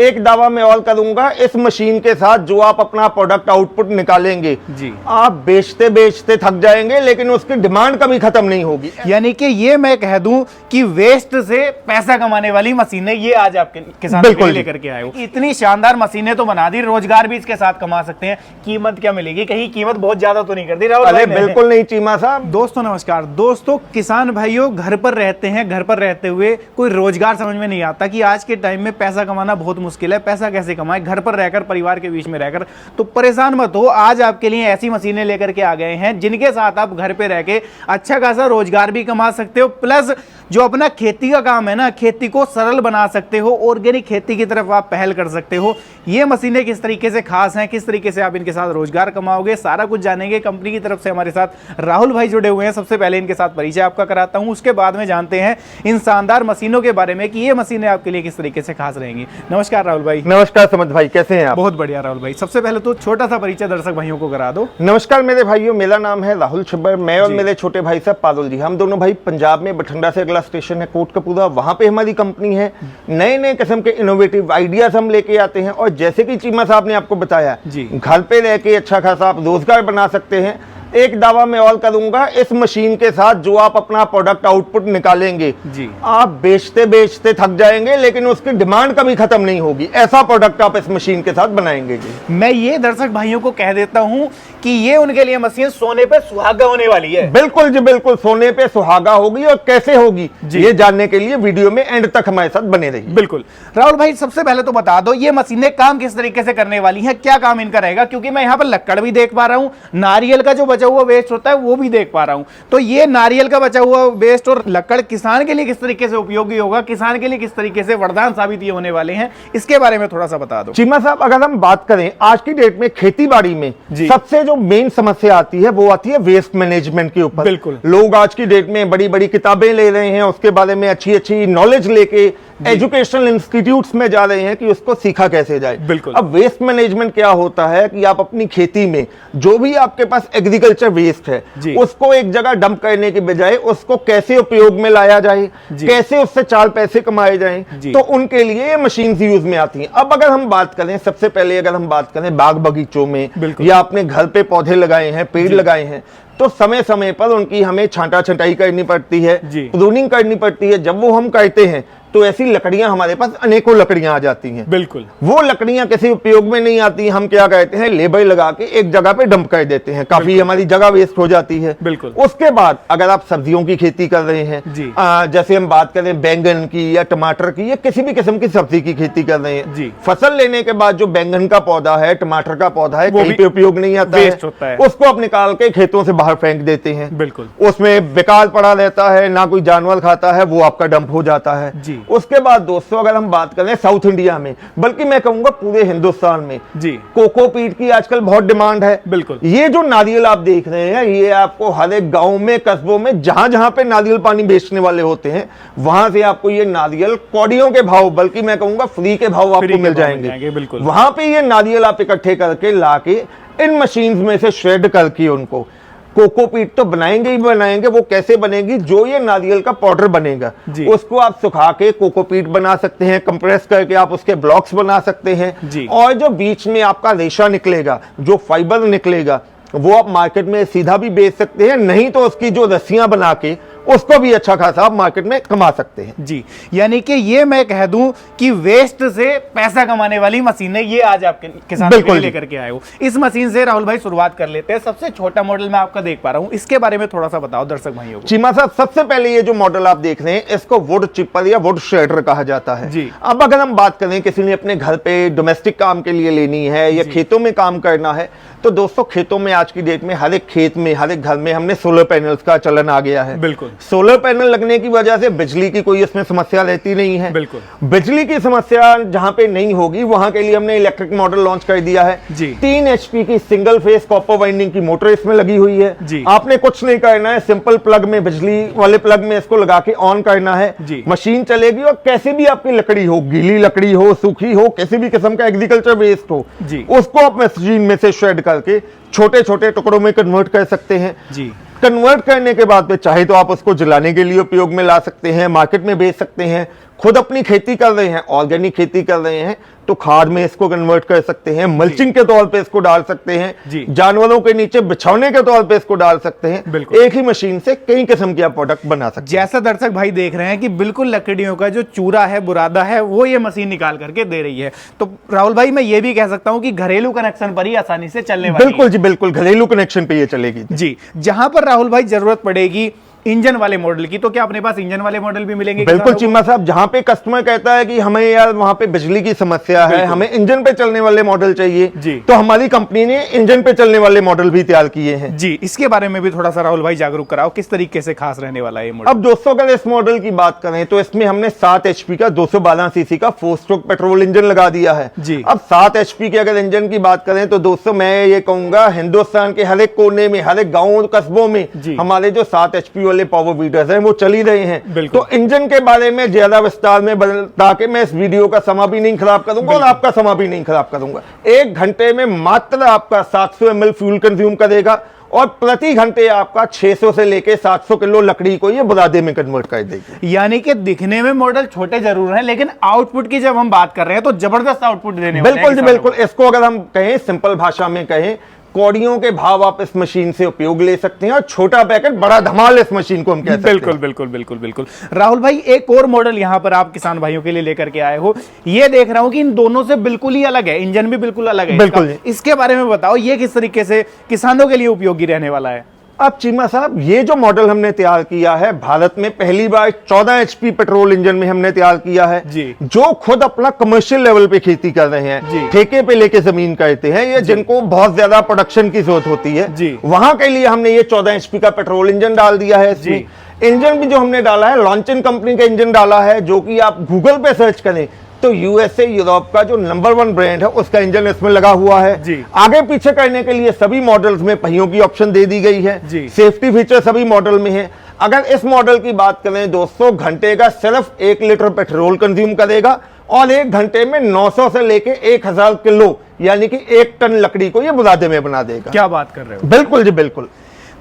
एक दावा मैं और करूंगा, इस मशीन के साथ जो आप अपना प्रोडक्ट आउटपुट निकालेंगे जी, आप बेचते बेचते थक जाएंगे, लेकिन उसकी डिमांड कभी खत्म नहीं होगी। यानी कि ये मैं कह दूं कि वेस्ट से पैसा कमाने वाली मशीनें ये आज आपके किसान बिल्कुल लेकर के आए हो। इतनी शानदार मशीनें तो बना दी, रोजगार भी इसके साथ कमा सकते हैं। कीमत क्या मिलेगी? कहीं कीमत बहुत ज्यादा तो नहीं कर दी राहुल अरे भाई ने? बिल्कुल नहीं चीमा साहब। दोस्तों नमस्कार। दोस्तों किसान भाइयों घर पर रहते हैं, घर पर रहते हुए कोई रोजगार समझ में नहीं आता कि आज के टाइम में पैसा कमाना बहुत मुश्किल है, पैसा कैसे कमाएं घर पर रहकर, परिवार के बीच में रहकर। तो परेशान मत हो, आज आपके लिए ऐसी मशीनें लेकर के आ गए हैं जिनके साथ आप घर पे रह के अच्छा खासा रोजगार भी कमा सकते हो, प्लस जो अपना खेती का काम है ना, खेती को सरल बना सकते हो, ऑर्गेनिक खेती की तरफ आप पहल कर सकते हो। ये मशीनें किस तरीके से खास हैं, किस तरीके से आप इनके साथ रोजगार कमाओगे, सारा कुछ जानेंगे। कंपनी की तरफ से हमारे साथ राहुल भाई जुड़े हुए हैं। सबसे पहले इनके साथ परिचय आपका कराता हूं, उसके बाद में जानते हैं इन शानदार मशीनों के बारे में कि ये मशीनें आपके लिए किस तरीके से खास रहेंगी। नमस्कार राहुल भाई। नमस्कार समद भाई, कैसे हैं आप? बहुत बढ़िया राहुल भाई। सबसे पहले तो छोटा सा परिचय दर्शक भाइयों को करा दो। नमस्कार मेरे भाइयों, मेरा नाम है राहुल छब्बर। मैं और मेरे छोटे भाई साहब पारुल जी, हम दोनों भाई पंजाब में बठिंडा से अगला स्टेशन है कोटकपूरा, वहां पे हमारी कंपनी है। नए नए किस्म के इनोवेटिव आइडियाज हम लेके आते हैं, और जैसे कि चीमा साहब ने आपको बताया, घर पे रह के अच्छा खासा आप रोजगार बना सकते हैं। एक दावा मैं और करूंगा, इस मशीन के साथ जो आप अपना प्रोडक्ट आउटपुट निकालेंगे आप बेचते बेचते थक जाएंगे, लेकिन उसकी डिमांड कभी खत्म नहीं होगी। ऐसा प्रोडक्ट आप इस मशीन के साथ बनाएंगे जी। मैं ये दर्शक भाइयों को कह देता हूं कि ये उनके लिए मशीन सोने पे सुहागा होने वाली है। बिल्कुल जी बिल्कुल, सोने पे सुहागा होगी। और कैसे होगी ये जानने के लिए वीडियो में एंड तक हमारे साथ बने रहिए। बिल्कुल राहुल भाई, सबसे पहले तो बता दो ये मशीनें काम किस तरीके से करने वाली हैं, क्या काम इनका रहेगा? क्योंकि मैं यहाँ पर लक्कड़ भी देख पा रहा हूँ, नारियल का जो बचा हुआ वेस्ट होता है वो भी देख पा रहा हूँ। तो ये नारियल का बचा हुआ वेस्ट और लक्कड़ किसान के लिए किस तरीके से उपयोगी होगा, किसान के लिए किस तरीके से वरदान साबित ये होने वाले हैं, इसके बारे में थोड़ा सा बता दो। चीमा साहब, अगर हम बात करें आज की डेट में खेती बाड़ी में सबसे जो मेन समस्या आती है वो आती है वेस्ट मैनेजमेंट के ऊपर। बिल्कुल, लोग आज की डेट में बड़ी बड़ी किताबें ले रहे हैं, उसके बारे में अच्छी अच्छी नॉलेज लेके एजुकेशनल इंस्टीट्यूट्स में जा रहे हैं कि उसको सीखा कैसे जाए। बिल्कुल। अब वेस्ट मैनेजमेंट क्या होता है कि आप अपनी खेती में जो भी आपके पास एग्रीकल्चर वेस्ट है उसको एक जगह डंप करने की बजाय उसको कैसे उपयोग में लाया जाए, कैसे उससे 4 पैसे कमाए जाएं, तो उनके लिए ये मशीन यूज में आती हैं। अब अगर हम बात करें, सबसे पहले अगर हम बात करें बाग बगीचों में या अपने घर पे पौधे लगाए हैं, पेड़ लगाए हैं, तो समय समय पर उनकी हमें छांटा छंटाई करनी पड़ती है, प्रूनिंग करनी पड़ती है। जब वो हम करते हैं तो ऐसी लकड़ियां हमारे पास अनेकों लकड़ियां आ जाती हैं। बिल्कुल, वो लकड़ियां किसी उपयोग में नहीं आती। हम क्या कहते हैं, लेबर लगा के एक जगह पे डंप कर देते हैं, काफी हमारी जगह वेस्ट हो जाती है। बिल्कुल। उसके बाद अगर आप सब्जियों की खेती कर रहे हैं, जैसे हम बात करें बैंगन की या टमाटर की या किसी भी किस्म की सब्जी की खेती कर रहे हैं, फसल लेने के बाद जो बैंगन का पौधा है, टमाटर का पौधा है, कहीं पे उपयोग नहीं आता है, उसको आप निकाल के खेतों से बाहर फेंक देते हैं। बिल्कुल, उसमें बेकार पड़ा रहता है, ना कोई जानवर खाता है, वो आपका डंप हो जाता है। उसके बाद दोस्तों अगर हम बात करें साउथ इंडिया में, बल्कि मैं कहूंगा पूरे हिंदुस्तान में कोकोपीट की आजकल बहुत डिमांड है। बिल्कुल, ये जो नारियल आप देख रहे हैं, ये आपको हर एक गांव में, कस्बों में, जहां जहां पे नारियल पानी बेचने वाले होते हैं, वहां से आपको ये नारियल कौड़ियों के भाव, बल्कि मैं कहूंगा फ्री के भाव आपको मिल जाएंगे। बिल्कुल, वहां पे ये नारियल आप इकट्ठे करके लाके इन मशीन में से श्रेड करके उनको कोकोपीट तो बनाएंगे ही बनाएंगे। वो कैसे बनेगी, जो ये नारियल का पाउडर बनेगा उसको आप सुखा के कोकोपीट बना सकते हैं, कंप्रेस करके आप उसके ब्लॉक्स बना सकते हैं। और जो बीच में आपका रेशा निकलेगा, जो फाइबर निकलेगा, वो आप मार्केट में सीधा भी बेच सकते हैं, नहीं तो उसकी जो रस्सियां बना के उसको भी अच्छा खासा आप मार्केट में कमा सकते हैं जी। यानी कि ये मैं कह दूं कि वेस्ट से पैसा कमाने वाली मशीनें ये आज आपके किसान के लिए लेकर के आए हो। इस मशीन से राहुल भाई शुरुआत कर लेते हैं। सबसे छोटा मॉडल मैं आपका देख पा रहा हूं, इसके बारे में थोड़ा सा बताओ दर्शक भाइयों को। चीमा साहब, सबसे पहले ये जो मॉडल आप देख रहे हैं, इसको वुड चिपर या वुड श्रेडर कहा जाता है जी। अब अगर हम बात करें किसी ने अपने घर पे डोमेस्टिक काम के लिए लेनी है या खेतों में काम करना है, तो दोस्तों खेतों में आज की डेट में हर एक खेत में, हर एक घर में हमने सोलर पैनल्स का चलन आ गया है। बिल्कुल, सोलर पैनल लगने की वजह से बिजली की कोई इसमें समस्या रहती नहीं है। बिल्कुल, बिजली की समस्या जहां पे नहीं होगी वहां के लिए हमने इलेक्ट्रिक मॉडल लॉन्च कर दिया है जी। 3 HP की सिंगल फेस कॉपर वाइंडिंग की मोटर इसमें लगी हुई है जी। आपने कुछ नहीं करना है, सिंपल प्लग में, बिजली वाले प्लग में इसको लगा के ऑन करना है जी। मशीन चलेगी और कैसे भी आपकी लकड़ी हो, गीली लकड़ी हो, सूखी हो, किसी भी किस्म का एग्रीकल्चर वेस्ट हो जी, उसको आप मशीन में से श्रेड करके छोटे छोटे टुकड़ों में कन्वर्ट कर सकते हैं जी। कन्वर्ट करने के बाद में चाहे तो आप उसको जलाने के लिए उपयोग में ला सकते हैं, मार्केट में बेच सकते हैं। खुद अपनी खेती कर रहे हैं, ऑर्गेनिक खेती कर रहे हैं, तो खाद में इसको कन्वर्ट कर सकते हैं, मल्चिंग के तौर पे इसको डाल सकते हैं, जानवरों के नीचे बिछौने के तौर पे इसको डाल सकते हैं। एक ही मशीन से कई किस्म के आप प्रोडक्ट बना सकते हैं। जैसा दर्शक भाई देख रहे हैं कि बिल्कुल लकड़ियों का जो चूरा है, बुरादा है, वो ये मशीन निकाल करके दे रही है। तो राहुल भाई मैं ये भी कह सकता हूं कि घरेलू कनेक्शन पर ही आसानी से चलने वाली है। बिल्कुल जी बिल्कुल, घरेलू कनेक्शन पे ये चलेगी जी। जहां पर राहुल भाई जरूरत पड़ेगी इंजन वाले मॉडल की, तो क्या अपने पास इंजन वाले मॉडल भी मिलेंगे? बिल्कुल चीमा साहब, जहां पे कस्टमर कहता है कि हमें यार वहां पे बिजली की समस्या है, हमें इंजन पे चलने वाले मॉडल चाहिए, तो हमारी कंपनी ने इंजन पे चलने वाले मॉडल भी तैयार किए हैं। जी, इसके बारे में भी थोड़ा सा राहुल भाई जागरूक कराओ, किस तरीके से खास रहने वाला है ये मॉडल? अब दोस्तों अगर इस मॉडल की बात करें तो इसमें हमने 7 HP का 212 सीसी का 4 स्ट्रोक पेट्रोल इंजन लगा दिया है जी। अब 7 HP के अगर इंजन की बात करें तो दोस्तों मैं ये कहूंगा हिंदुस्तान के हर एक कोने में, हर एक गाँव कस्बों में हमारे जो 7 HP वाले पावर वीडर्स वो चल ही रहे हैं। तो इंजन के बारे में ज्यादा विस्तार में बता के मैं इस वीडियो का समय भी नहीं खराब करूंगा और आपका समय भी नहीं खराब करूंगा। 1 घंटे में मात्र आपका 700 ml फ्यूल कंज्यूम करेगा और प्रति घंटे आपका 600 से लेके 700 किलो लकड़ी को ये बुरादे में कन्वर्ट कर देगी। यानी कि दिखने में मॉडल छोटे जरूर हैं, लेकिन आउटपुट की जब हम बात कर रहे हैं तो जबरदस्त आउटपुट देने वाले हैं। बिल्कुल जी बिल्कुल। इसको अगर हम कहें सिंपल भाषा में कहें, कौड़ियों के भाव आप इस मशीन से उपयोग ले सकते हैं और छोटा पैकेट बड़ा धमाल इस मशीन को हम कह सकते हैं। बिल्कुल बिल्कुल बिल्कुल बिल्कुल। राहुल भाई एक और मॉडल यहां पर आप किसान भाइयों के लिए लेकर के आए हो, ये देख रहा हूं कि इन दोनों से बिल्कुल ही अलग है, इंजन भी बिल्कुल अलग है। बिल्कुल। इसके बारे में बताओ, ये किस तरीके से किसानों के लिए उपयोगी रहने वाला है? अब चीमा साहब, ये जो मॉडल हमने तैयार किया है भारत में पहली बार 14 HP पेट्रोल इंजन में हमने तैयार किया है जी। जो खुद अपना कमर्शियल लेवल पे खेती कर रहे हैं, ठेके पे लेके जमीन करते हैं, ये जिनको बहुत ज्यादा प्रोडक्शन की जरूरत होती है, वहां के लिए हमने ये 14 HP का पेट्रोल इंजन डाल दिया है। इसमें इंजन भी जो हमने डाला है लॉन्चन कंपनी का इंजन डाला है, जो कि आप गूगल पे सर्च करें तो USA यूरोप का जो नंबर 1 ब्रांड है उसका इंजन इसमें लगा हुआ है। आगे पीछे करने के लिए सभी मॉडल्स में पहियों की ऑप्शन दे दी गई है। सेफ्टी फीचर सभी मॉडल में है। अगर इस मॉडल की बात करें दोस्तों, घंटे का सिर्फ 1 लीटर पेट्रोल कंज्यूम करेगा और 1 घंटे में 900 से लेके 1000 किलो यानी कि 1 टन लकड़ी को ये बुरादे में बना देगा। क्या बात कर रहे हो? बिल्कुल जी बिल्कुल।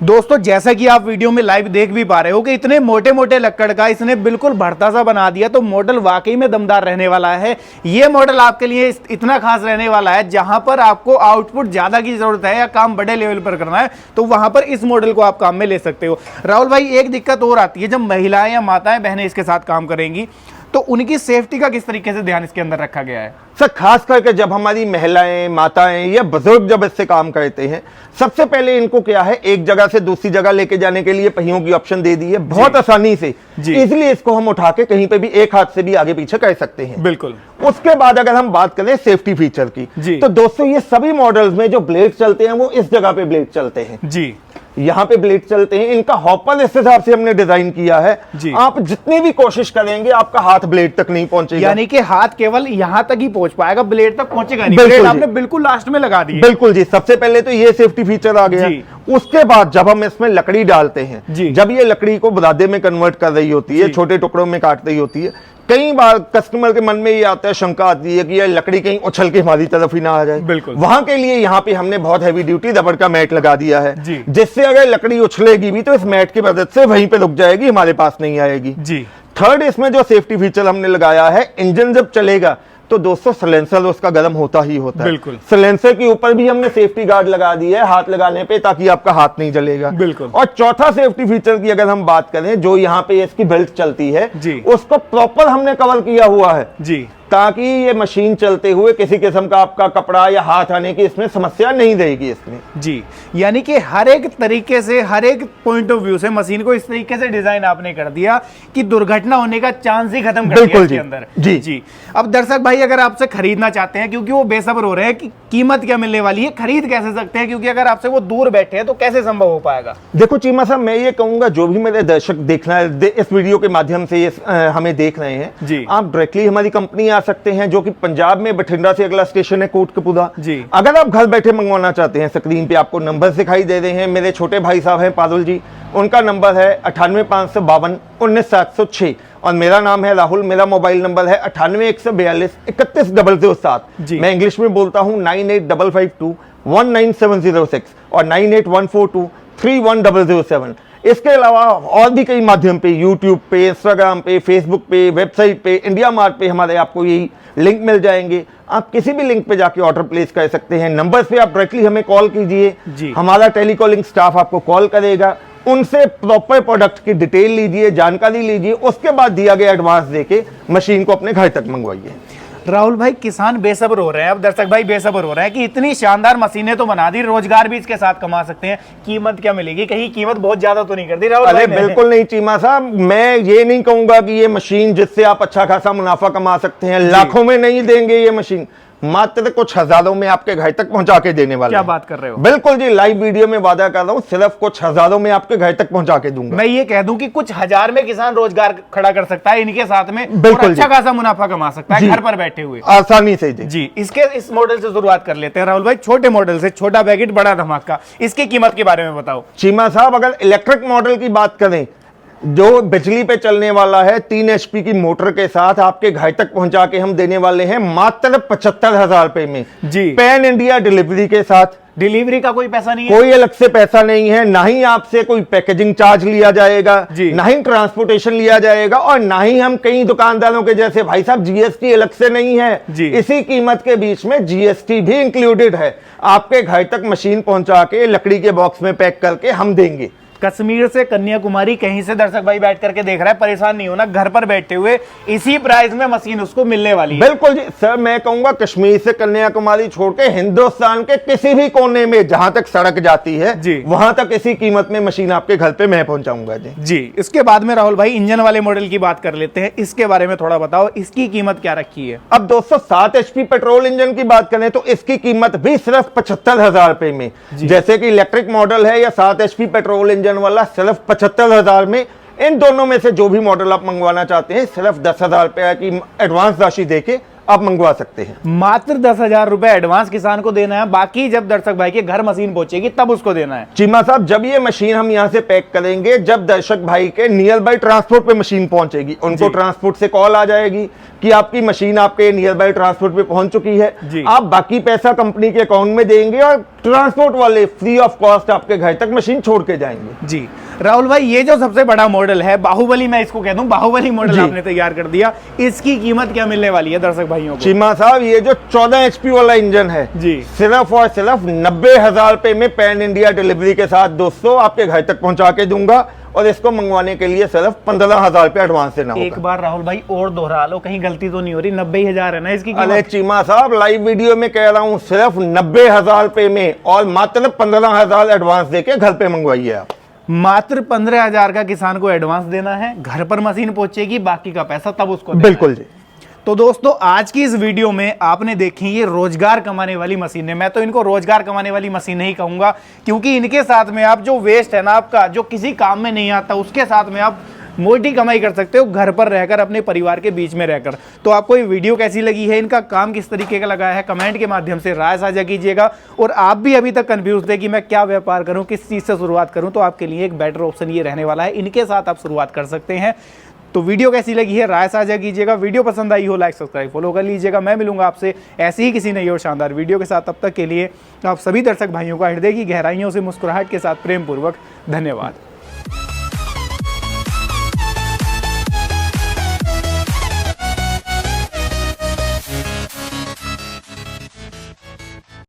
दोस्तों जैसा कि आप वीडियो में लाइव देख भी पा रहे हो कि इतने मोटे मोटे लक्कड़ का इसने बिल्कुल भरता सा बना दिया, तो मॉडल वाकई में दमदार रहने वाला है। ये मॉडल आपके लिए इतना खास रहने वाला है, जहां पर आपको आउटपुट ज्यादा की जरूरत है या काम बड़े लेवल पर करना है तो वहां पर इस मॉडल को आप काम में ले सकते हो। राहुल भाई एक दिक्कत और आती है, जब महिलाएं या माताएं बहनें इसके साथ काम करेंगी तो उनकी सेफ्टी का किस तरीके से ध्यान इसके अंदर रखा गया है? सर खास करके जब हमारी महिलाएं, माताएं या बुजुर्ग जब इससे काम करते हैं, सबसे पहले इनको क्या है, एक जगह से दूसरी जगह लेके जाने के लिए पहियों की ऑप्शन दे दी है बहुत आसानी से। इसलिए इसको हम उठा के कहीं पे भी एक हाथ से भी आगे पीछे कर सकते हैं। बिल्कुल। उसके बाद अगर हम बात करें सेफ्टी फीचर की, तो दोस्तों ये सभी मॉडल्स में जो ब्लेड चलते हैं वो इस जगह पे ब्लेड चलते हैं जी, यहाँ पे ब्लेड चलते हैं। इनका हॉपर इस हिसाब से हमने डिजाइन किया है, आप जितनी भी कोशिश करेंगे आपका हाथ ब्लेड तक नहीं पहुंचेगा, यानी कि हाथ केवल यहाँ तक ही पहुंच पाएगा, ब्लेड तक पहुंचेगा नहीं। ब्लेड आपने बिल्कुल लास्ट में लगा दी। बिल्कुल जी। सबसे पहले तो ये सेफ्टी फीचर आ गया। उसके बाद जब हम इसमें लकड़ी डालते हैं, जब ये लकड़ी को बुरादे में कन्वर्ट कर रही होती है, छोटे टुकड़ों में काट रही होती है, कई बार कस्टमर के मन में ये आता है, शंका आती है कि ये लकड़ी कहीं उछल के हमारी तरफ ही ना आ जाए। बिल्कुल। वहां के लिए यहाँ पे हमने बहुत हैवी ड्यूटी रबड़ का मैट लगा दिया है, जिससे अगर लकड़ी उछलेगी भी तो इस मैट की मदद से वहीं पे रुक जाएगी, हमारे पास नहीं आएगी जी। थर्ड, इसमें जो सेफ्टी फीचर हमने लगाया है, इंजन जब चलेगा तो दोस्तों सिलेंसर उसका गर्म होता ही होता है। बिल्कुल। सिलेंसर के ऊपर भी हमने सेफ्टी गार्ड लगा दी है हाथ लगाने पे, ताकि आपका हाथ नहीं जलेगा। बिल्कुल। और चौथा सेफ्टी फीचर की अगर हम बात करें, जो यहाँ पे इसकी बेल्ट चलती है उसको प्रॉपर हमने कवर किया हुआ है जी, ताकि ये मशीन चलते हुए किसी किस्म का आपका कपड़ा या हाथ आने की इसमें समस्या नहीं रहेगी इसमें जी। यानी कि हर एक तरीके से, हर एक पॉइंट ऑफ व्यू से मशीन को इस तरीके से डिजाइन आपने कर दिया कि दुर्घटना होने का चांस ही खत्म कर दिया इसके अंदर जी जी। अब दर्शक भाई अगर आपसे खरीदना चाहते हैं, क्योंकि वो बेसब्र हो रहे हैं कि कीमत क्या मिलने वाली है, खरीद कैसे सकते हैं, क्योंकि अगर आपसे वो दूर बैठे हैं तो कैसे संभव हो पाएगा? देखो चीमा साहब, मैं ये कहूंगा जो भी मेरे दर्शक देखना इस वीडियो के माध्यम से हमें देख रहे हैं जी, आप डायरेक्टली हमारी कंपनी आ सकते हैं, जो कि पंजाब में बठिंडा से अगला स्टेशन है कोटकपुरा जी। अगर आप घर बैठे मंगवाना चाहते हैं, स्क्रीन पे आपको नंबर दिखाई दे रहे हैं, मेरे छोटे भाई साहब हैं पारुल जी, उनका नंबर है 98,552 19,706 और मेरा नाम है राहुल। मेरा मोबाइल नंबर है 98,142 31,007। मैं इंग्लिश में बोलता हूँ 98,552 19,706 और 98,142 31,007। इसके अलावा और भी कई माध्यम पे, यूट्यूब पे, इंस्टाग्राम पे, फेसबुक पे, वेबसाइट पे, इंडिया मार्ट पे हमारे आपको यही लिंक मिल जाएंगे। आप किसी भी लिंक पे जाके ऑर्डर प्लेस कर सकते हैं। नंबर्स पे आप डायरेक्टली हमें कॉल कीजिए, हमारा टेलीकॉलिंग स्टाफ आपको कॉल करेगा, उनसे प्रॉपर प्रोडक्ट की डिटेल लीजिए, जानकारी लीजिए, उसके बाद दिया गया एडवांस देके मशीन को अपने घर तक मंगवाइए। राहुल भाई, किसान बेसब्र हो रहे हैं, अब दर्शक भाई बेसब्र हो रहे हैं कि इतनी शानदार मशीनें तो बना दी, रोजगार भी इसके साथ कमा सकते हैं, कीमत क्या मिलेगी? कहीं कीमत बहुत ज्यादा तो नहीं कर दी राहुल भाई? अरे बिल्कुल नहीं चीमा साहब, मैं ये नहीं कहूंगा कि ये मशीन जिससे आप अच्छा खासा मुनाफा कमा सकते हैं, लाखों में नहीं देंगे ये मशीन, मात्र कुछ हजारों में आपके घर तक पहुंचा के देने वाले। क्या बात कर रहे हो? बिल्कुल जी, लाइव वीडियो में वादा कर रहा हूं, सिर्फ कुछ हजारों में आपके घर तक पहुंचा के दूंगा। मैं ये कह दूं कि कुछ हजार में किसान रोजगार खड़ा कर सकता है इनके साथ में, बिल्कुल और अच्छा खासा मुनाफा कमा सकता है घर पर बैठे हुए, आसानी से जी। इस मॉडल से शुरुआत कर लेते हैं राहुल भाई, छोटे मॉडल से, छोटा पैकेट बड़ा धमाका, इसकी कीमत के बारे में बताओ। चीमा साहब, अगर इलेक्ट्रिक मॉडल की बात करें, जो बिजली पे चलने वाला है, 3 HP की मोटर के साथ आपके घर तक पहुंचा के हम देने वाले हैं मात्र 75,000 रुपए में जी, पैन इंडिया डिलीवरी के साथ। डिलीवरी का कोई पैसा नहीं है? कोई अलग से पैसा नहीं है, ना ही आपसे कोई पैकेजिंग चार्ज लिया जाएगा, ना ही ट्रांसपोर्टेशन लिया जाएगा, और ना ही हम कई दुकानदारों के जैसे भाई साहब GST अलग से नहीं है। इसी कीमत के बीच में GST भी इंक्लूडेड है। आपके घर तक मशीन पहुंचा के लकड़ी के बॉक्स में पैक करके हम देंगे। कश्मीर से कन्याकुमारी, कहीं से दर्शक भाई बैठ करके देख रहा है, परेशान नहीं होना, घर पर बैठे हुए इसी प्राइस में मशीन उसको मिलने वाली है। बिल्कुल जी सर, मैं कहूंगा कश्मीर से कन्याकुमारी छोड़ के हिंदुस्तान के किसी भी कोने में जहां तक सड़क जाती है वहां तक इसी कीमत में मशीन आपके घर पे मैं पहुंचाऊंगा जी। इसके बाद में राहुल भाई इंजन वाले मॉडल की बात कर लेते हैं, इसके बारे में थोड़ा बताओ, इसकी कीमत क्या रखी है? अब 207 HP पेट्रोल इंजन की बात करें तो इसकी कीमत भी सिर्फ 75,000 रुपए में, जैसे कि इलेक्ट्रिक मॉडल है या 7 HP पेट्रोल इंजन वाला सिर्फ 75,000 में। इन दोनों में से जो भी मॉडल आप मंगवाना चाहते हैं, सिर्फ 10,000 रुपए की एडवांस राशि देके आप मंगवा सकते हैं। मात्र 10,000 रुपए एडवांस किसान को देना है, बाकी जब दर्शक भाई के घर मशीन पहुंचेगी तब उसको देना है। चीमा साहब, जब ये मशीन हम यहां से पैक करेंगे, जब दर्शक भाई के नियर बाय ट्रांसपोर्ट पे मशीन पहुंचेगी, उनको ट्रांसपोर्ट से कॉल आ जाएगी कि आपकी मशीन आपके नियर बाय ट्रांसपोर्ट पे पहुंच चुकी है। आप बाकी पैसा कंपनी के अकाउंट में देंगे और ट्रांसपोर्ट वाले फ्री ऑफ कॉस्ट आपके घर तक मशीन छोड़ के जाएंगे। जी राहुल भाई, ये जो सबसे बड़ा मॉडल है बाहुबली, मैं इसको कह दूं बाहुबली मॉडल आपने तैयार कर दिया, इसकी कीमत क्या मिलने वाली है दर्शक भाइयों को? चीमा साहब, ये जो 14 HP वाला इंजन है सिर्फ और सिर्फ 90,000 रुपए में पैन इंडिया डिलीवरी के साथ दोस्तों आपके घर तक पहुंचा के दूंगा, और इसको मंगवाने के लिए सिर्फ 15,000 रुपए एडवांस देना होगा। एक बार राहुल भाई और दोहरा लो, कहीं गलती तो नहीं हो रही, 90,000 है ना इसकी कीमत? अरे चीमा साहब, लाइव वीडियो में कह रहा हूं सिर्फ 90,000 रुपए में, और मात्र 15,000 एडवांस देके घर पे मंगवाइए आप। मात्र 15,000 का किसान को एडवांस देना है, घर पर मशीन पहुंचेगी, बाकी का पैसा तब उसको देना बिल्कुल जी। तो दोस्तों, आज की इस वीडियो में आपने देखी ये रोजगार कमाने वाली मशीनें। मैं तो इनको रोजगार कमाने वाली मशीन नहीं कहूंगा, क्योंकि इनके साथ में आप जो वेस्ट है ना आपका, जो किसी काम में नहीं आता, उसके साथ में आप मोटी कमाई कर सकते हो घर पर रहकर, अपने परिवार के बीच में रहकर। तो आपको ये वीडियो कैसी लगी है, इनका काम किस तरीके का लगा है, कमेंट के माध्यम से राय साझा कीजिएगा। और आप भी अभी तक कंफ्यूज थे कि मैं क्या व्यापार करूं, किस चीज़ से शुरुआत करूं, तो आपके लिए एक बेटर ऑप्शन ये रहने वाला है, इनके साथ आप शुरुआत कर सकते हैं। तो वीडियो कैसी लगी है राय साझा कीजिएगा, वीडियो पसंद आई हो लाइक सब्सक्राइब फॉलो कर लीजिएगा। मैं मिलूंगा आपसे ऐसी ही किसी नई और शानदार वीडियो के साथ, तब तक के लिए आप सभी दर्शक भाइयों का हृदय की गहराइयों से मुस्कुराहट के साथ प्रेम पूर्वक धन्यवाद।